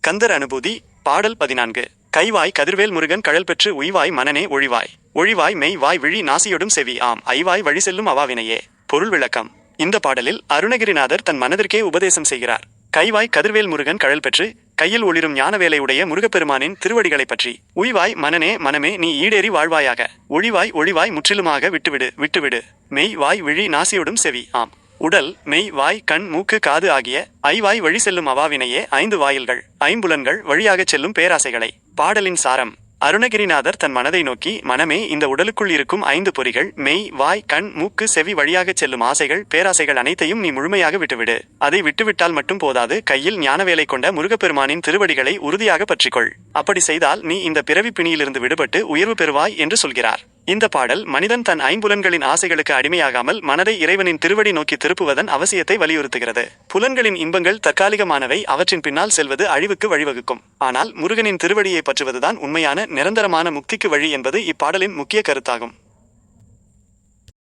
கந்தர் அனுபூதி. பாடல் 14. கைவாய் கதிர்வேல் முருகன் கழல் பெற்று உய்வாய் மனனே ஒழிவாய். ஒழிவாய் மெய் வாய் விழி நாசியொடும் செவி ஆம் ஐவாய் வழி செல்லும் அவாவினையே. பொருள் விளக்கம். இந்த பாடலில் அருணகிரிநாதர் தன் மனதிற்கே உபதேசம் செய்கிறார். கைவாய் கதிர்வேல் முருகன் கழல் பெற்று கையில் ஒளிரும் ஞான வேலையுடைய முருகப்பெருமானின் திருவடிகளை பற்றி உய்வாய் மனனே மனமே நீ ஈடேறி வாழ்வாயாக. ஒழிவாய் ஒழிவாய் முற்றிலுமாக விட்டுவிடு விட்டுவிடு. மெய் வாய் விழி நாசியொடும் செவி ஆம் உடல் மெய் வாய் கண் மூக்கு காது ஆகிய ஐவாய் வழி செல்லும் அவாவினையே 5 வாயில்கள் 5 புலன்கள் வழியாகச் செல்லும் பேராசைகளை. பாடலின் சாரம். அருணகிரிநாதர் தன் மனதை நோக்கி, மனமே, இந்த உடலுக்குள் இருக்கும் 5 பொறிகள் மெய் வாய் கண் மூக்கு செவி வழியாகச் செல்லும் ஆசைகள் பேராசைகள் அனைத்தையும் நீ முழுமையாக விட்டுவிடு. அதை விட்டுவிட்டால் மட்டும் போதாது, கையில் ஞானவேலை கொண்ட முருகப்பெருமானின் திருவடிகளை உறுதியாக பற்றிக்கொள். அப்படி செய்தால் நீ இந்த பிறவி பிணியிலிருந்து விடுபட்டு உயர்வு பெறுவாய் என்று சொல்கிறார். இந்த பாடல் மனிதன் தன் ஐம்புலன்களின் ஆசைகளுக்கு அடிமையாகாமல் மனதை இறைவனின் திருவடி நோக்கி திருப்புவதன் அவசியத்தை வலியுறுத்துகிறது. புலன்களின் இன்பங்கள் தற்காலிகமானவை, அவற்றின் பின்னால் செல்வது அழிவுக்கு வழிவகுக்கும். ஆனால் முருகனின் திருவடியை பற்றுவதுதான் உண்மையான நிரந்தரமான முக்திக்கு வழி என்பது இப்பாடலின் முக்கிய கருத்தாகும்.